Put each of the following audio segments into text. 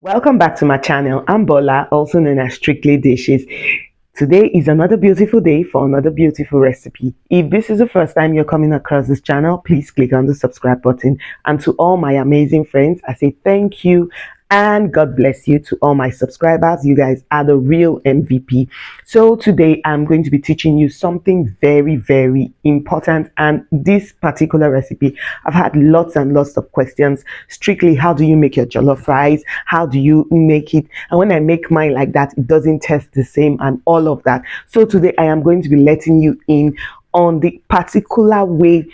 Welcome back to my channel. I'm Bola, also known as Strictly Dishes. Today is another beautiful day for another beautiful recipe. If this is the first time you're coming across this channel, please click on the subscribe button. And to all my amazing friends, I say thank you and God bless you. To all my subscribers, you guys are the real MVP. So today I'm going to be teaching you something very important, and this particular recipe, I've had lots and lots of questions. Strictly, how do you make your jollof rice? How do you make it? And when I make mine like that, it doesn't taste the same and all of that. So today I am going to be letting you in on the particular way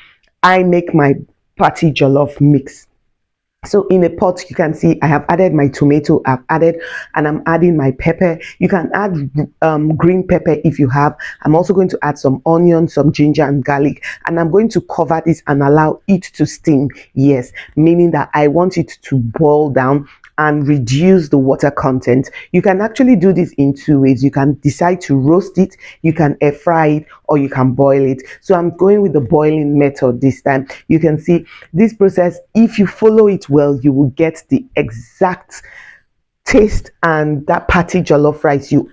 I make my party jollof mix. So in a pot, you can see I have added my tomato, and I'm adding my pepper. You can add green pepper if you have. I'm also going to add some onion, some ginger and garlic, and I'm going to cover this and allow it to steam. Yes, meaning that I want it to boil down and reduce the water content. You can actually do this in two ways. You can decide to roast it, you can air fry it, or you can boil it. So I'm going with the boiling method this time. You can see this process, if you follow it well, you will get the exact taste and that party jollof rice you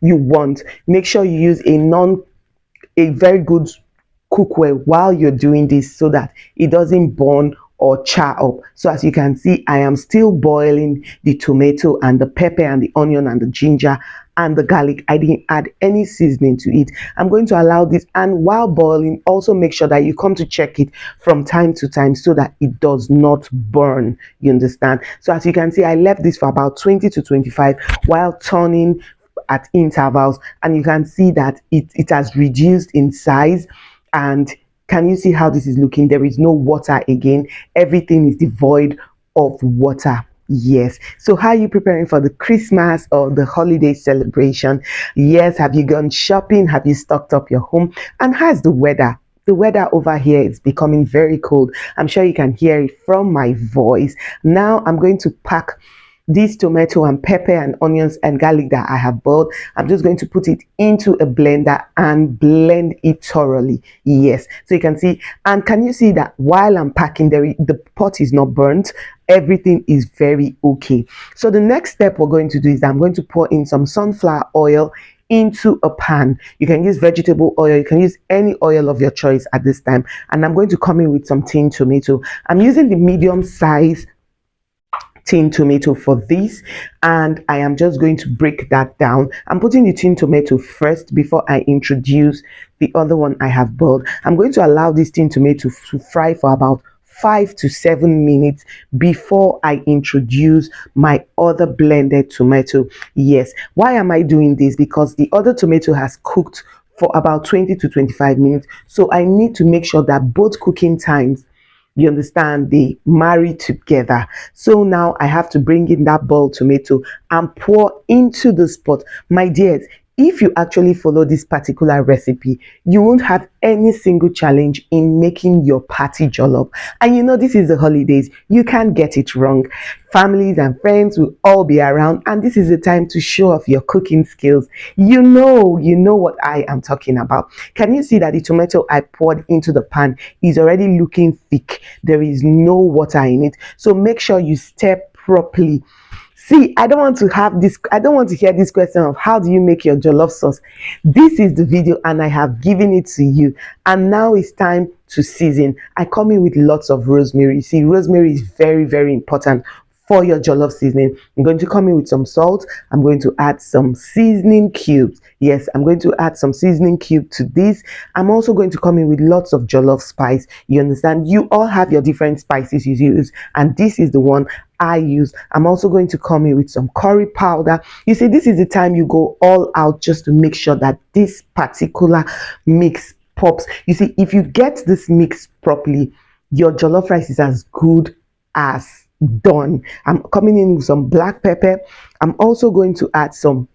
want. Make sure you use a very good cookware while you're doing this so that it doesn't burn or char up. So as you can see, I am still boiling the tomato and the pepper and the onion and the ginger and the garlic. I didn't add any seasoning to it. I'm going to allow this, and while boiling, also make sure that you come to check it from time to time so that it does not burn. You understand? So as you can see, I left this for about 20 to 25 while turning at intervals, and you can see that it has reduced in size. And can you see how this is looking? There is no water again. Everything is devoid of water. Yes. So how are you preparing for the Christmas or the holiday celebration? Yes. Have you gone shopping? Have you stocked up your home? And how's the weather? The weather over here is becoming very cold. I'm sure you can hear it from my voice. Now I'm going to pack this tomato and pepper and onions and garlic that I have boiled. I'm just going to put it into a blender and blend it thoroughly. Yes, so you can see, and can you see that while I'm packing, the pot is not burnt, everything is very okay. So the next step we're going to do is I'm going to pour in some sunflower oil into a pan. You can use vegetable oil, you can use any oil of your choice at this time. And I'm going to come in with some tin tomato. I'm using the medium size tin tomato for this, and I am just going to break that down. I'm putting the tin tomato first before I introduce the other one I have boiled. I'm going to allow this tin tomato to fry for about 5 to 7 minutes before I introduce my other blended tomato. Yes, why am I doing this? Because the other tomato has cooked for about 20 to 25 minutes, so I need to make sure that both cooking times, you understand, they marry together. So now I have to bring in that boiled tomato and pour into the pot. My dears, if you actually follow this particular recipe, you won't have any single challenge in making your party jollof. And you know, this is the holidays, you can't get it wrong. Families and friends will all be around, and this is the time to show off your cooking skills. You know what I am talking about. Can you see that the tomato I poured into the pan is already looking thick? There is no water in it. So make sure you stir properly. See, I don't want to hear this question of how do you make your jollof sauce. This is the video and I have given it to you. And now it's time to season. I come in with lots of rosemary. See, rosemary is very important for your jollof seasoning. I'm going to come in with some salt. I'm going to add some seasoning cubes. Yes, I'm going to add some seasoning cube to this. I'm also going to come in with lots of jollof spice. You understand? You all have your different spices you use, and this is the one I use. I'm also going to come in with some curry powder. You see, this is the time you go all out just to make sure that this particular mix pops. You see, if you get this mix properly, your jollof rice is as good as done. I'm coming in with some black pepper. I'm also going to add some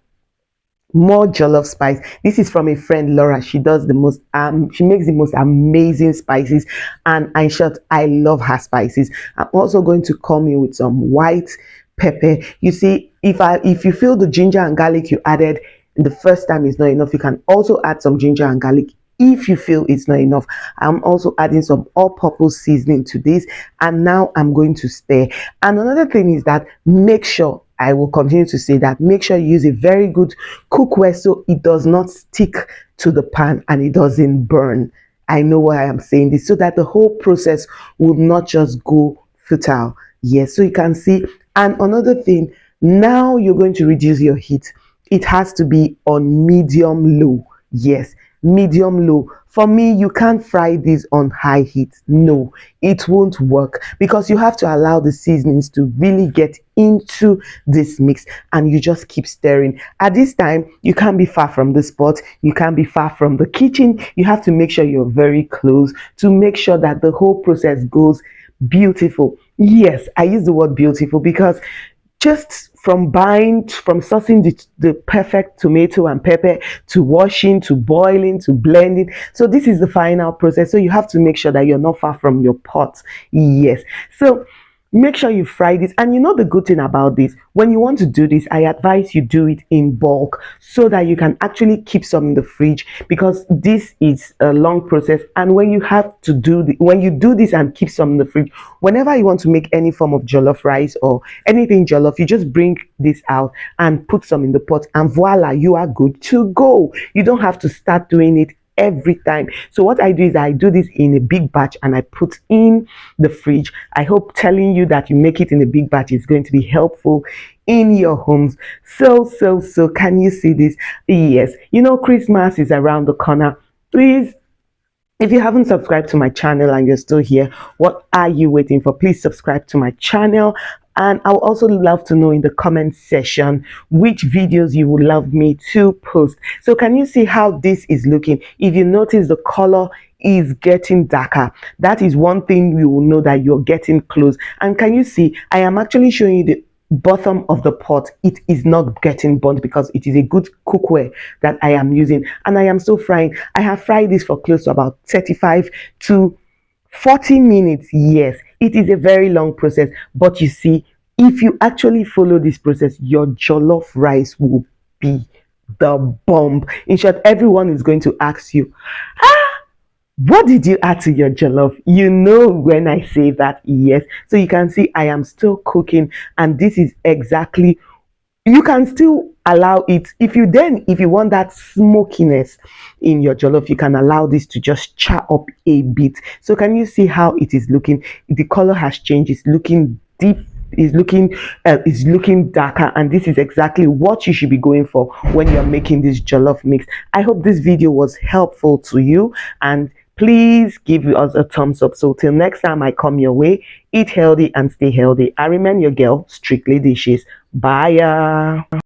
more jollof spice. This is from a friend, Laura. She does the most she makes the most amazing spices, and in short, I love her spices. I'm also going to come in with some white pepper. You see, if you feel the ginger and garlic you added the first time is not enough, you can also add some ginger and garlic If you feel it's not enough, I'm also adding some all-purpose seasoning to this, and now I'm going to stir. And another thing is that make sure, I will continue to say that, make sure you use a very good cookware so it does not stick to the pan and it doesn't burn. I know why I'm saying this, so that the whole process will not just go futile. Yes, so you can see. And another thing, now you're going to reduce your heat. It has to be on medium low. Yes, medium low. For me, you can't fry this on high heat. No, it won't work, because you have to allow the seasonings to really get into this mix, and you just keep stirring. At this time, you can't be far from the spot, you can't be far from the kitchen. You have to make sure you're very close to make sure that the whole process goes beautiful. Yes, I use the word beautiful because just from sourcing the perfect tomato and pepper, to washing, to boiling, to blending, so this is the final process. So you have to make sure that you're not far from your pot. Yes, so make sure you fry this. And you know the good thing about this, when you want to do this, I advise you do it in bulk so that you can actually keep some in the fridge, because this is a long process. And when you have to do when you do this and keep some in the fridge, whenever you want to make any form of jollof rice or anything jollof, you just bring this out and put some in the pot, and voila, you are good to go. You don't have to start doing it every time. So what I do is I do this in a big batch and I put in the fridge. I hope telling you that you make it in a big batch is going to be helpful in your homes. So can you see this? Yes, you know Christmas is around the corner. Please, if you haven't subscribed to my channel and you're still here, what are you waiting for? Please subscribe to my channel. And I would also love to know in the comment section which videos you would love me to post. So can you see how this is looking? If you notice, the color is getting darker. That is one thing you will know that you're getting close. And can you see, I am actually showing you the bottom of the pot. It is not getting burnt because it is a good cookware that I am using, and I am still frying. I have fried this for close to about 35 to 40 minutes. Yes, it is a very long process, but you see, if you actually follow this process, your jollof rice will be the bomb. In short, everyone is going to ask you, what did you add to your jollof? You know when I say that, yes. So you can see I am still cooking, and this is exactly, you can still allow it. If you want that smokiness in your jollof, you can allow this to just char up a bit. So can you see how it is looking? The color has changed. It's looking deep, is looking darker, and this is exactly what you should be going for when you're making this jollof mix. I hope this video was helpful to you, and please give us a thumbs up. So till next time I come your way, eat healthy and stay healthy. I remain your girl, Strictly Dishes. Bye.